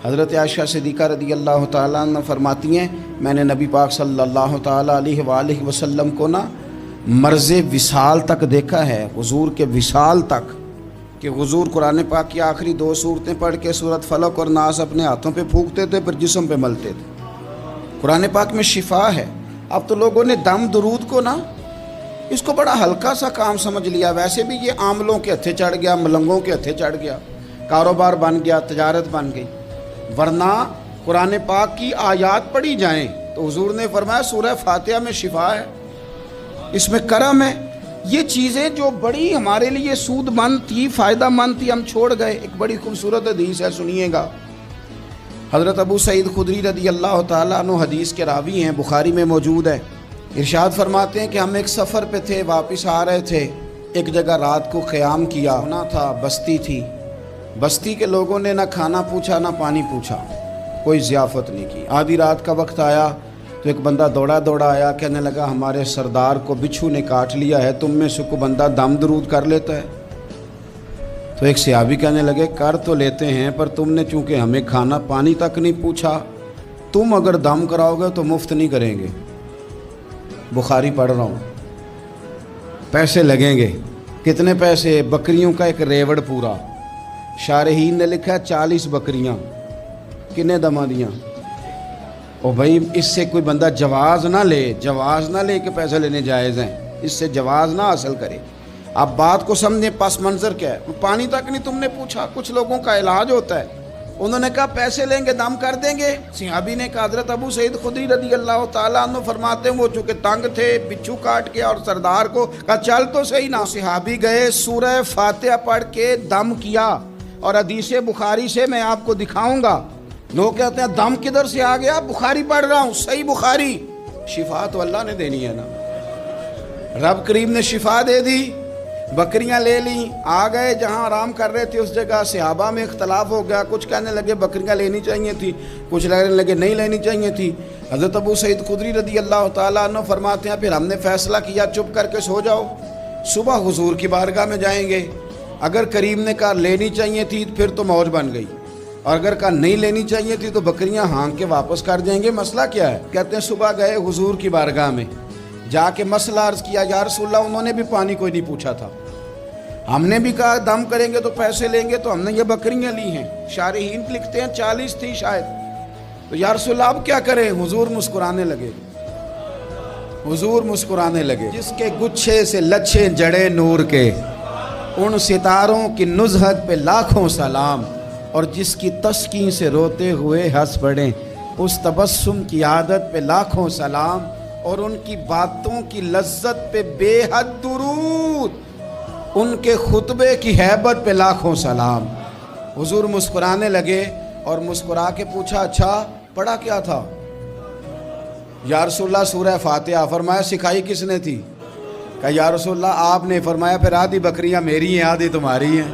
حضرت عائشہ صدیقہ رضی اللہ تعالیٰ عنہ فرماتی ہیں میں نے نبی پاک صلی اللہ تعالیٰ علیہ وآلہ وسلم کو نا مرض وصال تک دیکھا ہے، حضور کے وصال تک، کہ حضور قرآن پاک کی آخری 2 سورتیں پڑھ کے سورت فلق اور ناس اپنے ہاتھوں پہ پھونکتے تھے، پھر جسم پہ ملتے تھے۔ قرآن پاک میں شفا ہے۔ اب تو لوگوں نے دم درود کو نا اس کو بڑا ہلکا سا کام سمجھ لیا۔ ویسے بھی یہ عاملوں کے ہتھے چڑھ گیا، ملنگوں کے ہتھے چڑھ گیا، کاروبار بن گیا، تجارت بن گئی۔ ورنہ قرآن پاک کی آیات پڑھی جائیں تو حضور نے فرمایا سورہ فاتحہ میں شفا ہے، اس میں کرم ہے۔ یہ چیزیں جو بڑی ہمارے لیے سود مند تھی، فائدہ مند تھی، ہم چھوڑ گئے۔ ایک بڑی خوبصورت حدیث ہے، سنیے گا۔ حضرت ابو سعید خدری رضی اللہ تعالیٰ عنہ حدیث کے راوی ہیں، بخاری میں موجود ہے۔ ارشاد فرماتے ہیں کہ ہم ایک سفر پہ تھے، واپس آ رہے تھے، ایک جگہ رات کو قیام کیا ہونا تھا، بستی تھی۔ بستی کے لوگوں نے نہ کھانا پوچھا نہ پانی پوچھا، کوئی ضیافت نہیں کی۔ آدھی رات کا وقت آیا تو ایک بندہ دوڑا آیا، کہنے لگا ہمارے سردار کو بچھو نے کاٹ لیا ہے، تم میں سے کوئی بندہ دم درود کر لیتا ہے؟ تو ایک صحابی کہنے لگے کر تو لیتے ہیں، پر تم نے چونکہ ہمیں کھانا پانی تک نہیں پوچھا، تم اگر دم کراؤ گے تو مفت نہیں کریں گے۔ بخاری پڑھ رہا ہوں، پیسے لگیں گے۔ کتنے پیسے؟ بکریوں کا ایک ریوڑ پورا۔ شارحین نے لکھا 40 بکریاں، کنے دما دیاں؟ اور بھائی اس سے کوئی بندہ جواز نہ لے کہ پیسے لینے جائز ہیں، اس سے جواز نہ حاصل کرے۔ آپ بات کو سمجھیں، پس منظر کیا ہے؟ پانی تک نہیں تم نے پوچھا۔ کچھ لوگوں کا علاج ہوتا ہے، انہوں نے کہا پیسے لیں گے دم کر دیں گے۔ صحابی نے کہا حضرت ابو سعید خدری رضی اللہ تعالیٰ عنہ فرماتے ہیں وہ چونکہ تنگ تھے، بچھو کاٹ کے، اور سردار کو کہا چل تو صحیح نا۔ صحابی گئے، سورہ فاتحہ پڑھ کے دم کیا، اور حدیث بخاری سے میں آپ کو دکھاؤں گا۔ لوگ کہتے ہیں دم کدھر سے آ گیا؟ بخاری پڑھ رہا ہوں، صحیح بخاری۔ شفا تو اللہ نے دینی ہے نا، رب کریم نے شفا دے دی۔ بکریاں لے لیں، آ گئے جہاں آرام کر رہے تھے اس جگہ۔ صحابہ میں اختلاف ہو گیا، کچھ کہنے لگے بکریاں لینی چاہیے تھی، کچھ کہنے لگے نہیں لینی چاہیے تھی۔ حضرت ابو سعید خدری رضی اللہ تعالیٰ عنہ فرماتے ہیں پھر ہم نے فیصلہ کیا چپ کر کے سو جاؤ، صبح حضور کی بارگاہ میں جائیں گے۔ اگر کریم نے کہا لینی چاہیے تھی پھر تو موج بن گئی، اور اگر کہا نہیں لینی چاہیے تھی تو بکریاں ہانک کے واپس کر جائیں گے۔ مسئلہ کیا ہے؟ کہتے ہیں صبح گئے حضور کی بارگاہ میں، جا کے مسئلہ عرض کیا، یا رسول اللہ انہوں نے بھی پانی کوئی نہیں پوچھا تھا، ہم نے بھی کہا دم کریں گے تو پیسے لیں گے، تو ہم نے یہ بکریاں لی ہیں۔ شارحین لکھتے ہیں 40 تھی شاید، تو یا رسول اللہ اب کیا کریں؟ حضور مسکرانے لگے۔ جس کے گچھے سے لچھے جڑے نور کے، ان ستاروں کی نزہت پہ لاکھوں سلام، اور جس کی تسکین سے روتے ہوئے ہنس پڑیں، اس تبسم کی عادت پہ لاکھوں سلام، اور ان کی باتوں کی لذت پہ بے حد درود، ان کے خطبے کی ہیبت پہ لاکھوں سلام۔ حضور مسکرانے لگے اور مسکرا کے پوچھا اچھا پڑھا کیا تھا؟ یا رسول اللہ سورہ فاتحہ۔ فرمایا سکھائی کس نے تھی؟ کہا یا رسول اللہ آپ نے۔ فرمایا پھر آدھی بکریاں میری ہیں آدھی تمہاری ہیں۔